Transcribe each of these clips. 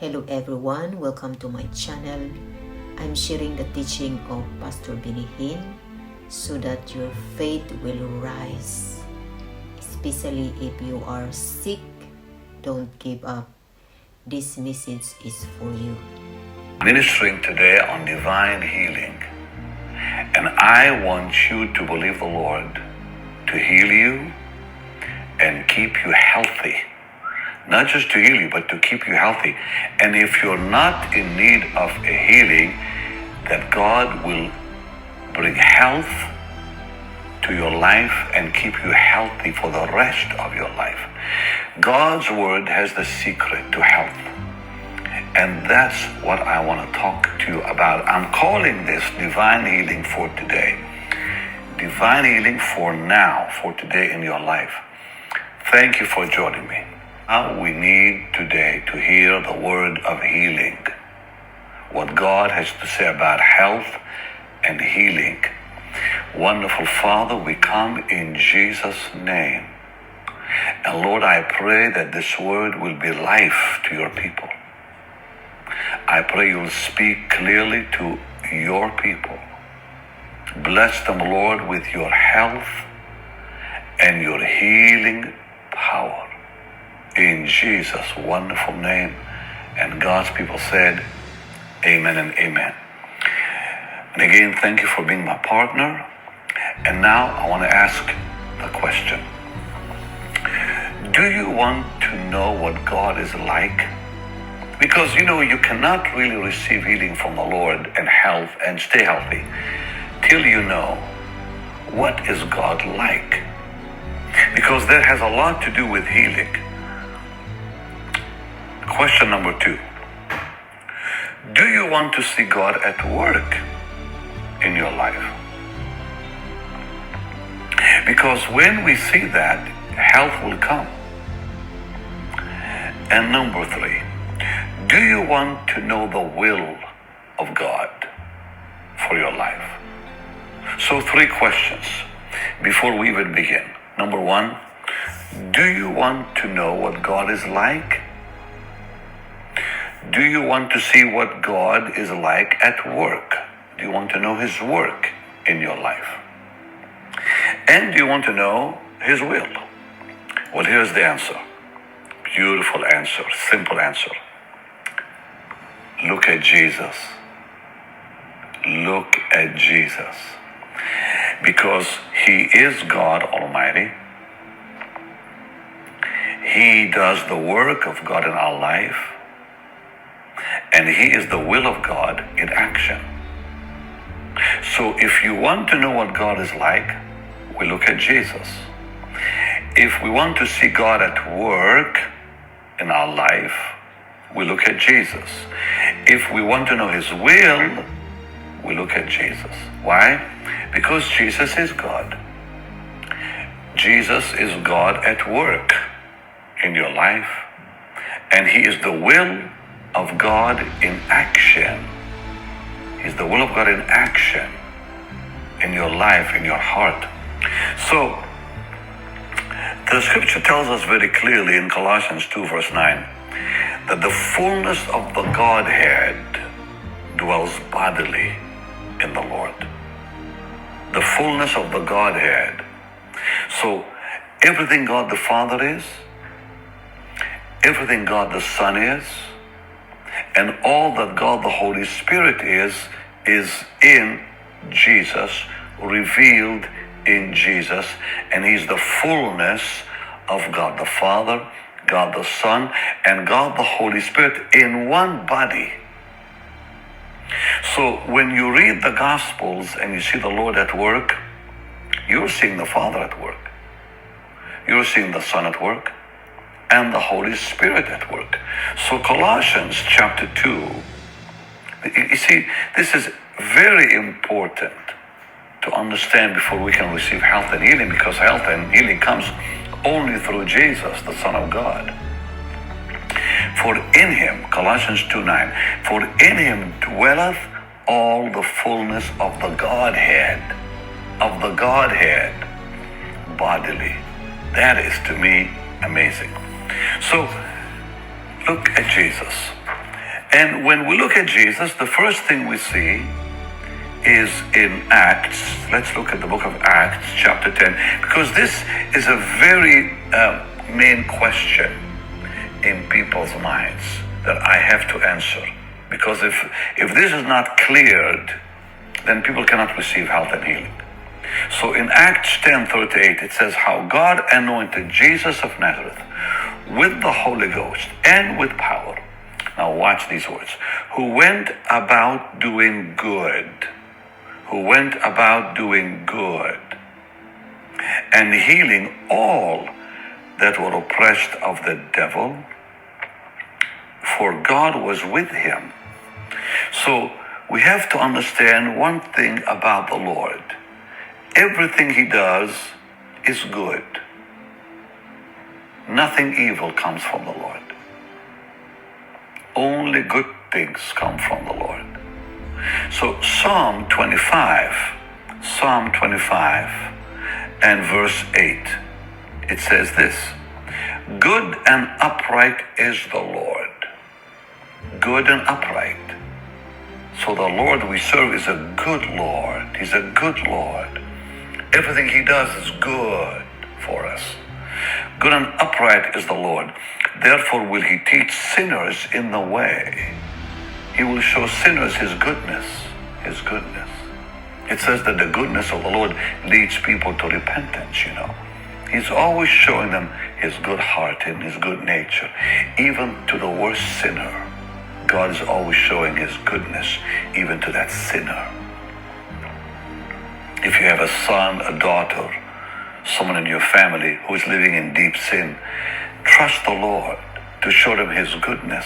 Hello everyone, welcome to my channel. I'm sharing the teaching of Pastor Benny Hinn so that your faith will rise. Especially if you are sick, don't give up. This message is for you. Ministering today on divine healing, and I want you to believe the Lord to heal you and keep you healthy. Not just to heal you, but to keep you healthy. And if you're not in need of a healing, that God will bring health to your life and keep you healthy for the rest of your life. God's word has the secret to health. And that's what I want to talk to you about. I'm calling this divine healing for today. Divine healing for now, for today in your life. Thank you for joining me. Now we need today to hear the word of healing. What God has to say about health and healing. Wonderful Father, we come in Jesus' name. And Lord, I pray that this word will be life to your people. I pray you'll speak clearly to your people. Bless them, Lord, with your health and your healing power. In Jesus' wonderful name. And God's people said, amen and amen. And again, thank you for being my partner. And now I want to ask the question. Do you want to know what God is like? Because, you cannot really receive healing from the Lord and health and stay healthy till you know what is God like. Because that has a lot to do with healing. Question number 2. Do you want to see God at work in your life? Because when we see that, health will come. And number 3, do you want to know the will of God for your life? So 3 questions before we even begin. Number 1, do you want to know what God is like? Do you want to see what God is like at work? Do you want to know his work in your life? And do you want to know his will? Well, here's the answer. Beautiful answer, simple answer. Look at Jesus. Look at Jesus. Because he is God Almighty. He does the work of God in our life. And he is the will of God in action. So if you want to know what God is like, we look at Jesus. If we want to see God at work in our life, we look at Jesus. If we want to know his will, we look at Jesus. Why? Because Jesus is God. Jesus is God at work in your life. And he is the will of God in action. He's the will of God in action in your life, in your heart. So, the scripture tells us very clearly in Colossians 2 verse 9 that the fullness of the Godhead dwells bodily in the Lord. The fullness of the Godhead. So, everything God the Father is, everything God the Son is, and all that God the Holy Spirit is in Jesus, revealed in Jesus, and he's the fullness of God the Father, God the Son, and God the Holy Spirit in one body. So when you read the Gospels and you see the Lord at work, you're seeing the Father at work. You're seeing the Son at work and the Holy Spirit at work. So Colossians chapter 2, you see, this is very important to understand before we can receive health and healing, because health and healing comes only through Jesus, the Son of God. For in him, Colossians 2:9, for in him dwelleth all the fullness of the Godhead bodily. That is to me amazing. So look at Jesus. And when we look at Jesus, the first thing we see is in Acts. Let's look at the book of Acts, chapter 10, because this is a very main question in people's minds that I have to answer. Because if this is not cleared, then people cannot receive health and healing. So in Acts 10:38, it says how God anointed Jesus of Nazareth with the Holy Ghost and with power. Now watch these words. Who went about doing good. Who went about doing good and healing all that were oppressed of the devil, for God was with him. So we have to understand one thing about the Lord. Everything he does is good. Nothing evil comes from the Lord. Only good things come from the Lord. So Psalm 25 and verse 8, it says this: good and upright is the Lord. Good and upright. So the Lord we serve is a good Lord. He's a good Lord. Everything he does is good for us. Good and upright is the Lord. Therefore will he teach sinners in the way. He will show sinners his goodness. His goodness. It says that the goodness of the Lord leads people to repentance, He's always showing them his good heart and his good nature. Even to the worst sinner, God is always showing his goodness, even to that sinner. If you have a son, a daughter, someone in your family who is living in deep sin, trust the Lord to show them his goodness,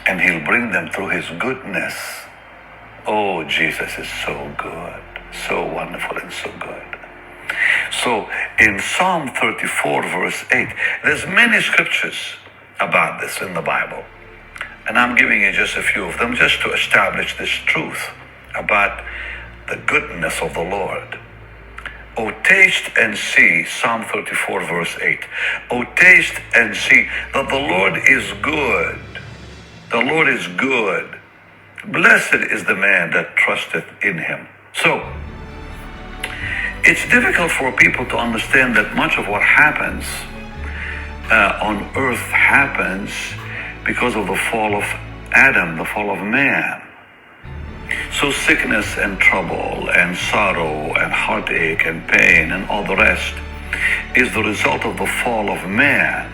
and he'll bring them through his goodness. Oh, Jesus is so good, so wonderful and so good. So in Psalm 34 verse 8, there's many scriptures about this in the Bible. And I'm giving you just a few of them just to establish this truth about the goodness of the Lord. Oh, taste and see, Psalm 34 verse 8. Oh, taste and see that the Lord is good. The Lord is good. Blessed is the man that trusteth in him. So, it's difficult for people to understand that much of what happens on earth happens because of the fall of Adam, the fall of man. So sickness and trouble and sorrow and heartache and pain and all the rest is the result of the fall of man.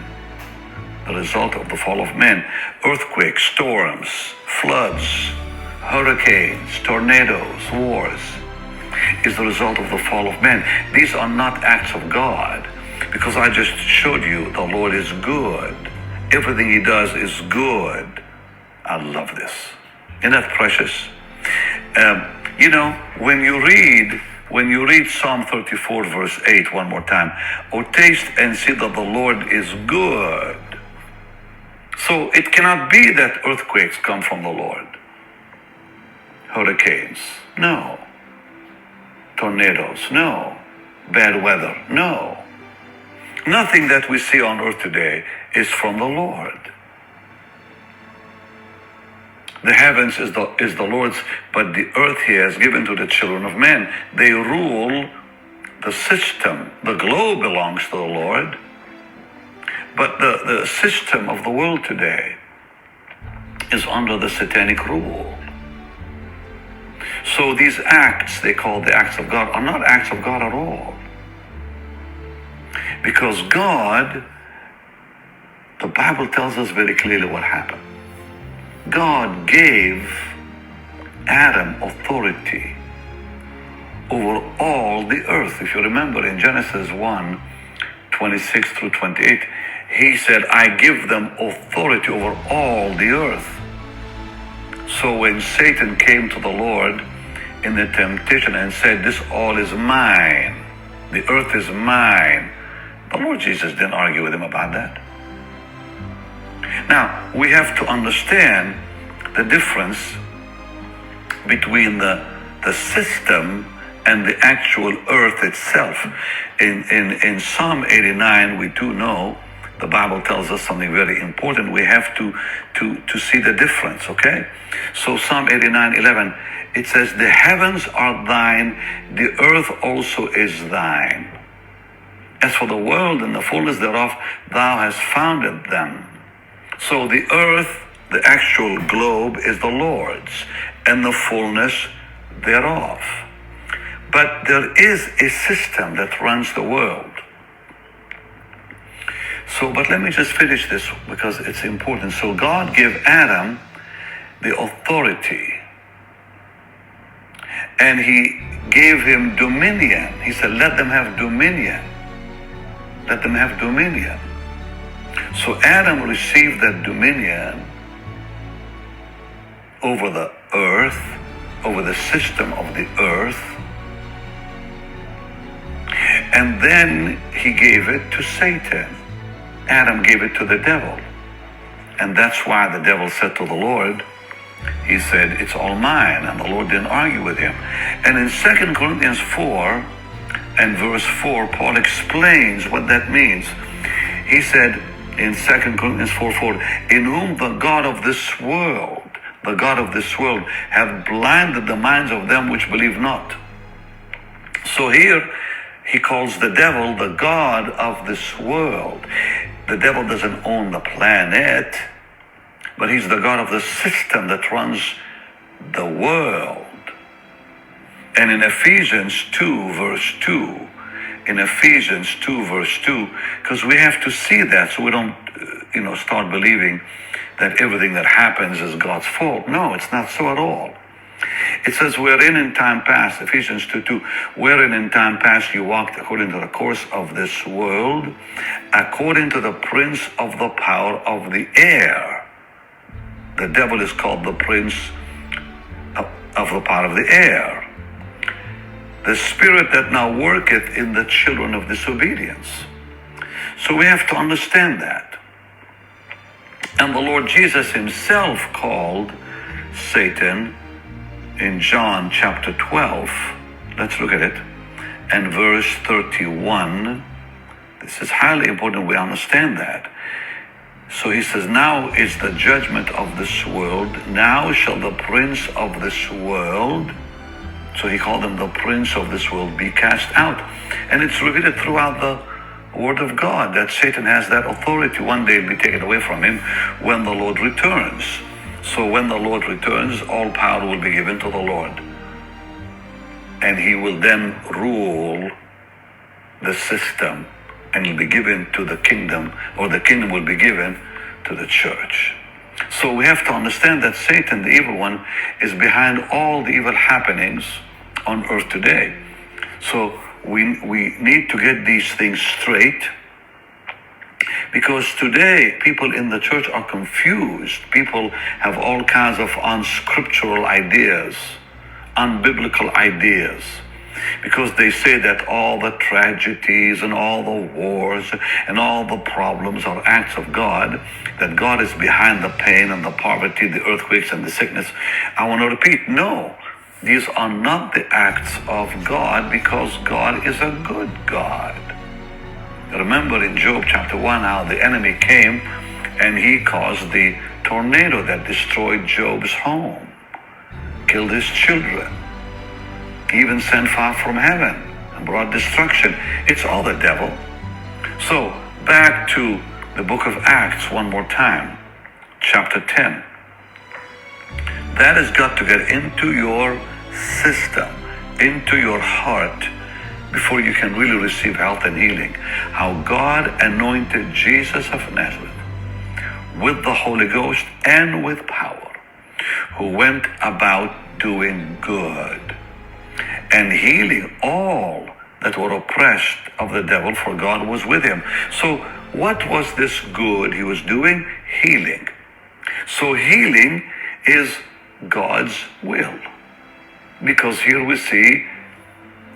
The result of the fall of man. Earthquakes, storms, floods, hurricanes, tornadoes, wars is the result of the fall of man. These are not acts of God, because I just showed you the Lord is good. Everything he does is good. I love this. Isn't that precious? When you read Psalm 34 verse 8 one more time, oh, taste and see that the Lord is good. So it cannot be that earthquakes come from the Lord. Hurricanes, no. Tornadoes, no. Bad weather, no. Nothing that we see on earth today is from the Lord. The heavens is the Lord's, but the earth he has given to the children of men. They rule the system. The globe belongs to the Lord, but the system of the world today is under the satanic rule. So these acts, they call the acts of God, are not acts of God at all. Because God, the Bible tells us very clearly what happened. God gave Adam authority over all the earth. If you remember in Genesis 1, 26 through 28, he said, I give them authority over all the earth. So when Satan came to the Lord in the temptation and said, this all is mine, the earth is mine, the Lord Jesus didn't argue with him about that. Now, we have to understand the difference between the system and the actual earth itself. In Psalm 89, we do know the Bible tells us something very important. We have to see the difference, okay? So Psalm 89:11, it says, the heavens are thine, the earth also is thine. As for the world and the fullness thereof, thou hast founded them. So the earth, the actual globe, is the Lord's, and the fullness thereof. But there is a system that runs the world. So, but let me just finish this because it's important. So God gave Adam the authority, and he gave him dominion. He said, let them have dominion. Let them have dominion. So Adam received that dominion over the earth, over the system of the earth, and then he gave it to Satan. Adam gave it to the devil. And that's why the devil said to the Lord, he said, it's all mine. And the Lord didn't argue with him. And in 2 Corinthians 4 and verse 4, Paul explains what that means. He said in 2 Corinthians 4:4, in whom the God of this world, hath blinded the minds of them which believe not. So here he calls the devil the God of this world. The devil doesn't own the planet, but he's the God of the system that runs the world. And in Ephesians 2 verse 2, because we have to see that so we don't, start believing that everything that happens is God's fault. No, it's not so at all. It says, wherein in time past, Ephesians 2:2, wherein in time past you walked according to the course of this world, according to the prince of the power of the air. The devil is called the prince of the power of the air. The spirit that now worketh in the children of disobedience. So we have to understand that. And the Lord Jesus himself called Satan in John chapter 12, let's look at it, and verse 31. This is highly important we understand that. So he says, now is the judgment of this world. Now shall the prince of this world, so he called him the prince of this world, be cast out. And it's repeated throughout the Word of God that Satan has that authority. One day it'll be taken away from him when the Lord returns. So when the Lord returns, all power will be given to the Lord. And he will then rule the system, and will be given to the kingdom, or the kingdom will be given to the church. So we have to understand that Satan, the evil one, is behind all the evil happenings on earth today. So we need to get these things straight, because today people in the church are confused. People have all kinds of unscriptural ideas, unbiblical ideas, because they say that all the tragedies and all the wars and all the problems are acts of God, that God is behind the pain and the poverty, the earthquakes and the sickness. I want to repeat, no, these are not the acts of God, because God is a good God. Remember in Job chapter 1 how the enemy came and he caused the tornado that destroyed Job's home, killed his children, even sent fire from heaven and brought destruction. It's all the devil. So back to the book of Acts one more time, chapter 10. That has got to get into your system, into your heart, before you can really receive health and healing. How God anointed Jesus of Nazareth with the Holy Ghost and with power, who went about doing good and healing all that were oppressed of the devil, for God was with him. So what was this good he was doing? Healing. So healing is God's will, because here we see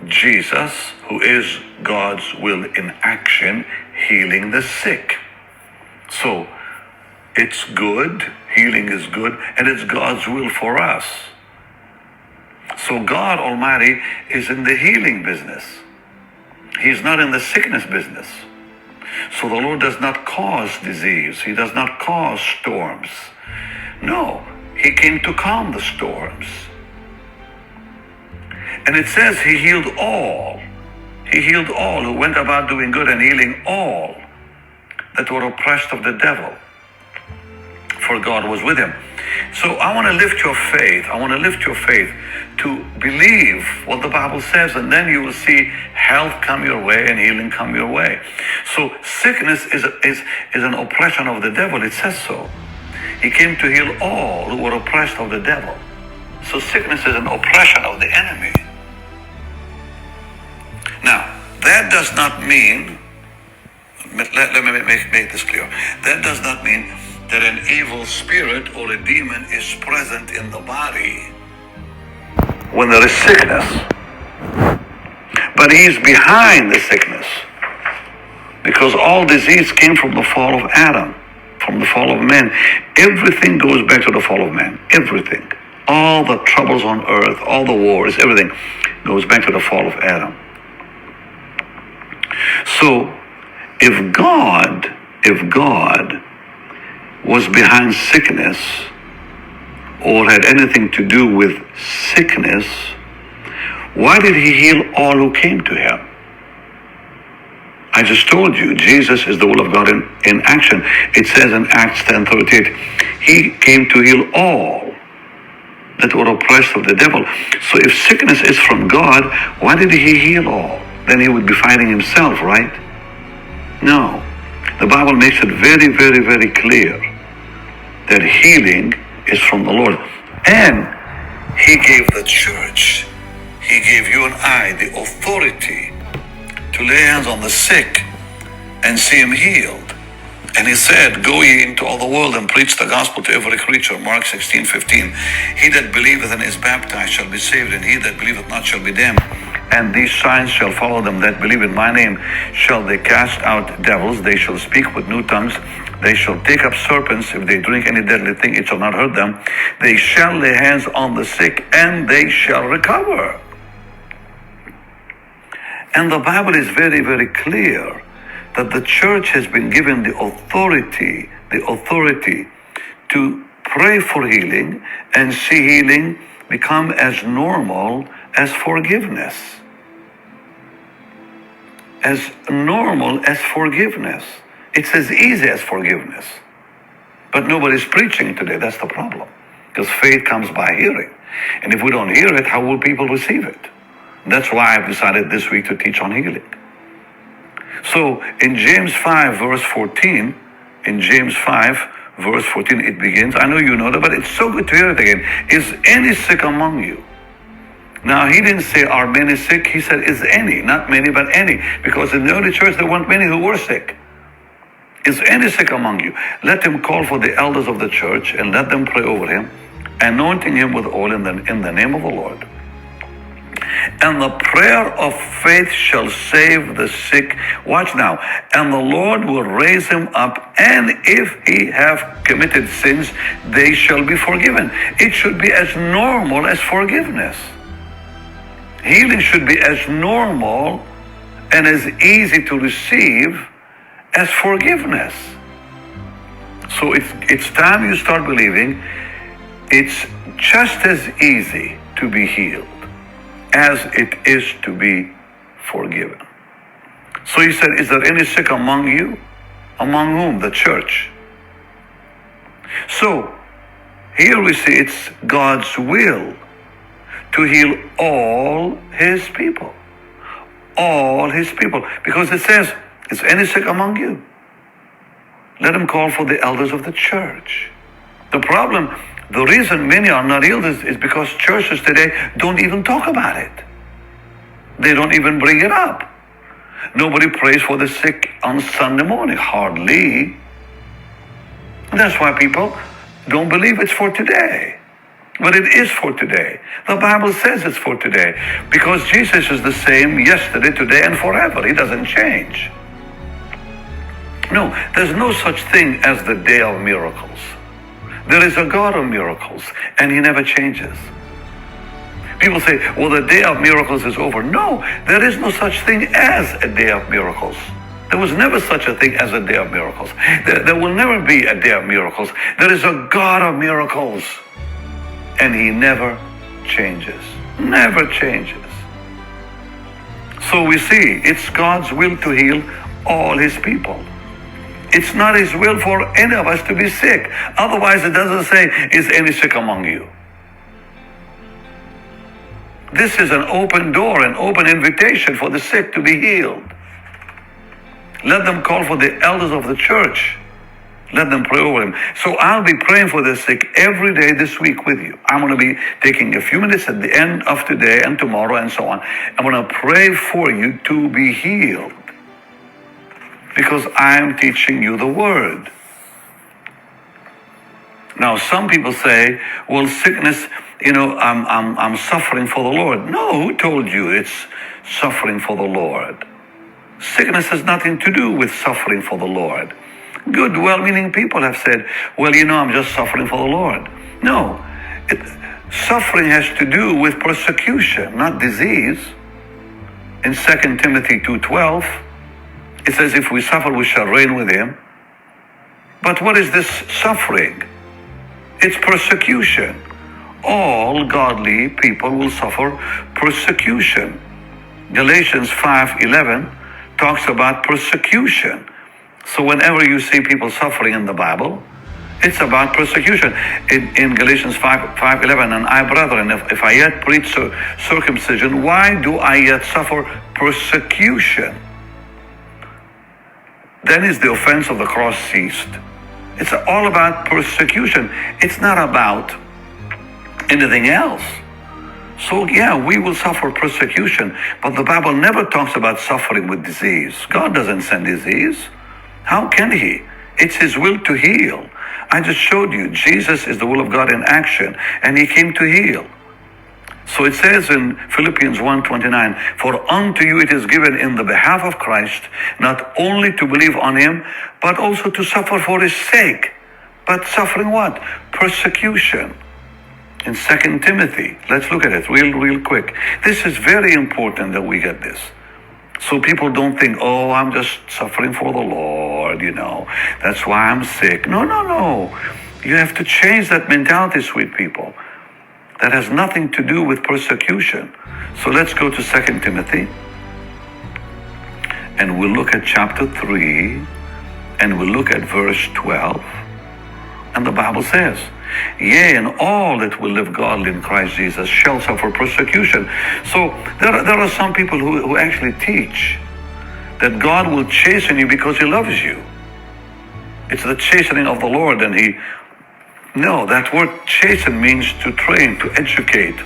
Jesus, who is God's will in action, healing the sick. So it's good, healing is good, and it's God's will for us. So God Almighty is in the healing business. He's not in the sickness business. So the Lord does not cause disease. He does not cause storms. No, he came to calm the storms. And it says he healed all. He healed all who went about doing good and healing all that were oppressed of the devil, for God was with him. So I want to lift your faith. I want to lift your faith to believe what the Bible says, and then you will see health come your way and healing come your way. So sickness is an oppression of the devil. It says so. He came to heal all who were oppressed of the devil. So sickness is an oppression of the enemy. Now, that does not mean, let me make this clear. That does not mean that an evil spirit or a demon is present in the body when there is sickness. But he's behind the sickness, because all disease came from the fall of Adam, from the fall of man. Everything goes back to the fall of man. Everything. All the troubles on earth, all the wars, everything goes back to the fall of Adam. So, if God was behind sickness or had anything to do with sickness, why did he heal all who came to him? I just told you, Jesus is the will of God in action. It says in Acts 10:38, he came to heal all that were oppressed of the devil. So if sickness is from God, why did he heal all? Then he would be fighting himself, right? No. The Bible makes it very, very, very clear that healing is from the Lord. And he gave the church, he gave you and I the authority to lay hands on the sick and see him healed. And he said, go ye into all the world and preach the gospel to every creature. Mark 16:15. He that believeth and is baptized shall be saved, and he that believeth not shall be damned. And these signs shall follow them that believe in my name. Shall they cast out devils? They shall speak with new tongues. They shall take up serpents. If they drink any deadly thing, it shall not hurt them. They shall lay hands on the sick, and they shall recover. And the Bible is very, very clear that the church has been given the authority to pray for healing and see healing become as normal as forgiveness. As normal as forgiveness. It's as easy as forgiveness. But nobody's preaching today. That's the problem. Because faith comes by hearing. And if we don't hear it, how will people receive it? That's why I've decided this week to teach on healing. So in James 5 verse 14, it begins, I know you know that, but it's so good to hear it again. Is any sick among you? Now he didn't say are many sick, he said is any, not many but any, because in the early church there weren't many who were sick. Is any sick among you? Let him call for the elders of the church and let them pray over him, anointing him with oil in the name of the Lord. And the prayer of faith shall save the sick. Watch now. And the Lord will raise him up, and if he have committed sins, they shall be forgiven. It should be as normal as forgiveness. Healing should be as normal and as easy to receive as forgiveness. So it's time you start believing it's just as easy to be healed as it is to be forgiven. So he said, is there any sick among you? Among whom? The church. So here we see it's God's will to heal all his people. All his people. Because it says, is any sick among you? Let him call for the elders of the church. The reason many are not healed is because churches today don't even talk about it. They don't even bring it up. Nobody prays for the sick on Sunday morning, hardly. That's why people don't believe it's for today. But it is for today. The Bible says it's for today, because Jesus is the same yesterday, today, and forever. He doesn't change. No, there's no such thing as the day of miracles. There is a God of miracles, and he never changes. People say, well, the day of miracles is over. No, there is no such thing as a day of miracles. There was never such a thing as a day of miracles. There will never be a day of miracles. There is a God of miracles. And he never changes. Never changes. So we see it's God's will to heal all his people. It's not his will for any of us to be sick. Otherwise, it doesn't say, is any sick among you? This is an open door, an open invitation for the sick to be healed. Let them call for the elders of the church. Let them pray over them. So I'll be praying for the sick every day this week with you. I'm going to be taking a few minutes at the end of today and tomorrow and so on. I'm going to pray for you to be healed, because I'm teaching you the word. Now, some people say, well, sickness, I'm suffering for the Lord. No, who told you it's suffering for the Lord? Sickness has nothing to do with suffering for the Lord. Good, well-meaning people have said, well, I'm just suffering for the Lord. No, suffering has to do with persecution, not disease. In 2 Timothy 2:12, it says, if we suffer, we shall reign with him. But what is this suffering? It's persecution. All godly people will suffer persecution. Galatians 5:11 talks about persecution. So whenever you see people suffering in the Bible, it's about persecution. In Galatians 5:11, and I, brethren, if I yet preach circumcision, why do I yet suffer persecution? Then is the offense of the cross ceased. It's all about persecution. It's not about anything else. So yeah, we will suffer persecution, but the Bible never talks about suffering with disease. God doesn't send disease. How can he? It's his will to heal. I just showed you, Jesus is the will of God in action, and he came to heal. So it says in Philippians 1:29, for unto you it is given in the behalf of Christ, not only to believe on him, but also to suffer for his sake. But suffering what? Persecution. In 2 Timothy, let's look at it real quick. This is very important that we get this. So people don't think, oh, I'm just suffering for the Lord, that's why I'm sick. No. You have to change that mentality, sweet people. That has nothing to do with persecution. So let's go to 2 Timothy. And we'll look at chapter 3. And we'll look at verse 12. And the Bible says, yea, and all that will live godly in Christ Jesus shall suffer persecution. So there are some people who actually teach that God will chasten you because he loves you. It's the chastening of the Lord, and no, that word chasten means to train, to educate.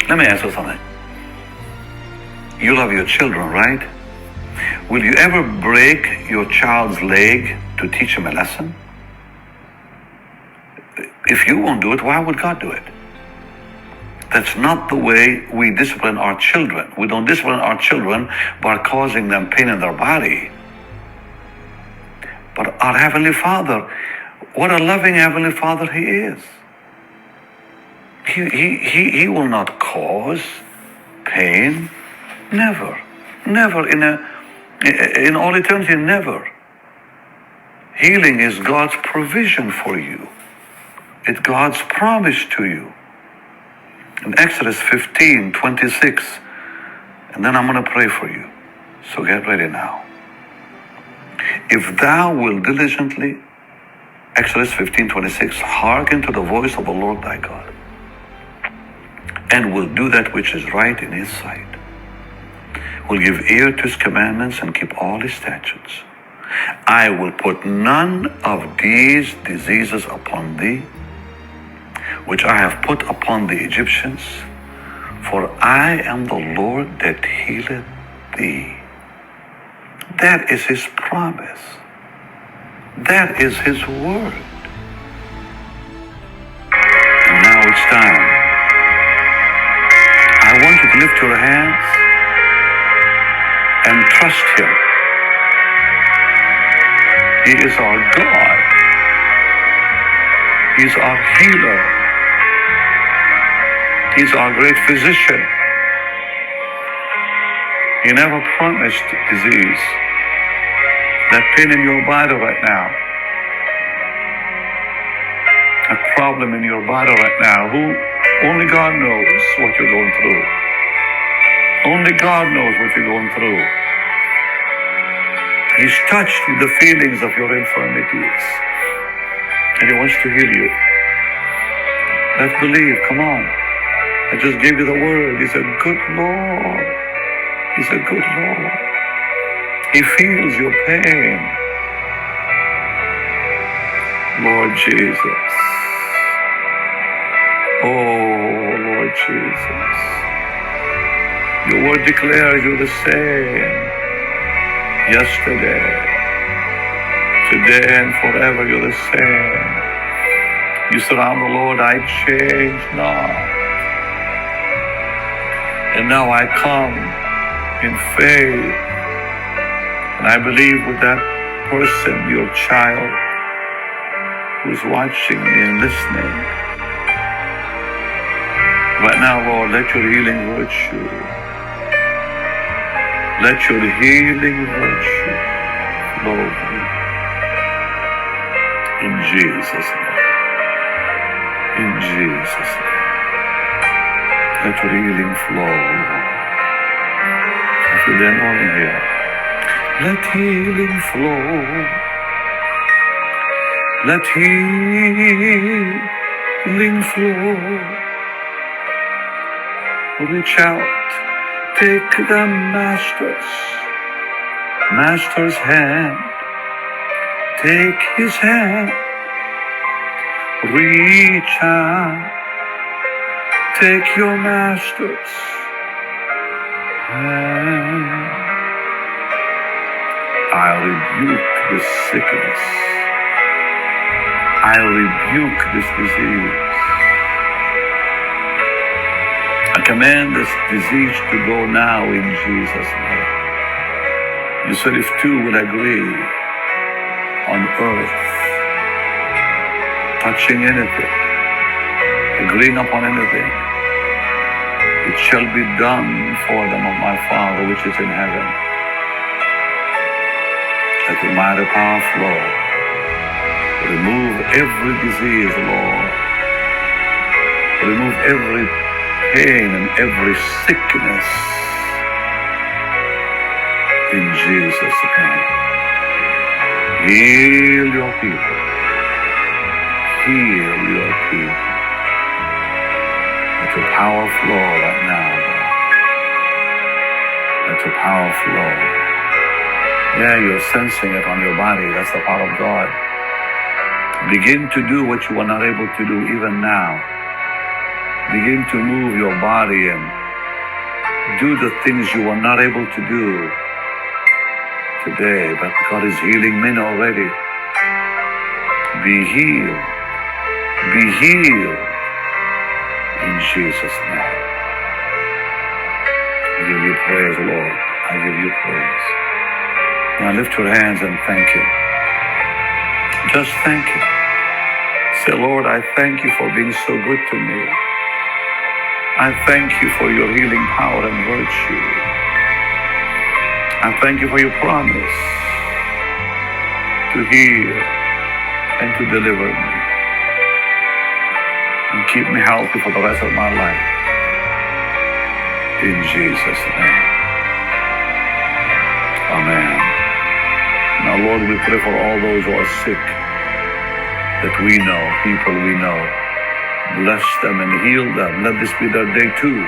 Let me ask you something. You love your children, right? Will you ever break your child's leg to teach him a lesson? If you won't do it, why would God do it? That's not the way we discipline our children. We don't discipline our children by causing them pain in their body. But our Heavenly Father, what a loving Heavenly Father he is. He will not cause pain. Never. In all eternity, never. Healing is God's provision for you. It's God's promise to you. In Exodus 15:26, and then I'm going to pray for you. So get ready now. If thou wilt diligently, Exodus 15:26, hearken to the voice of the Lord thy God, and will do that which is right in his sight, will give ear to his commandments and keep all his statutes, I will put none of these diseases upon thee, which I have put upon the Egyptians, for I am the Lord that healeth thee. That is his promise. That is his word. And now it's time. I want you to lift your hands and trust him. He is our God. He's our healer. He's our great physician. He never promised disease. That pain in your body right now, a problem in your body right now, only God knows what you're going through. Only God knows what you're going through. He's touched with the feelings of your infirmities, and He wants to heal you. Let's believe. Come on. I just gave you the word. He's a good Lord. He's a good Lord. He feels your pain. Lord Jesus. Oh, Lord Jesus. Your word declares you're the same. Yesterday, today, and forever you're the same. You said, I'm the Lord, I change not. And now I come in faith. And I believe with that person, your child, who's watching me and listening. Right now, Lord, let your healing virtue, let your healing virtue flow in Jesus' name. In Jesus' name. Let your healing flow. I feel the anointing here. Let healing flow. Let healing flow. Reach out. Take the Master's hand. Take his hand. Reach out. Take your Master's hand. I rebuke this sickness. I rebuke this disease. I command this disease to go now in Jesus' name. You said if two would agree on earth, touching anything, agreeing upon anything, it shall be done for them of my Father which is in heaven. Let the mighty power flow. Remove every disease, Lord. Remove every pain and every sickness in Jesus' name. Heal your people. Heal your people. Let your power flow right now, Lord. Let your power flow. Yeah, you're sensing it on your body. That's the power of God. Begin to do what you were not able to do even now. Begin to move your body and do the things you were not able to do today, but God is healing men already. Be healed. Be healed in Jesus' name. I give you praise, Lord. I give you praise. Now lift your hands and thank Him. Just thank Him. Say, Lord, I thank you for being so good to me. I thank you for your healing power and virtue. I thank you for your promise to heal and to deliver me and keep me healthy for the rest of my life. In Jesus' name. Amen. Now, Lord, we pray for all those who are sick that we know, people we know. Bless them and heal them. Let this be their day too.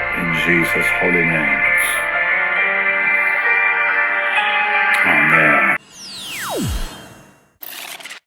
In Jesus' holy name.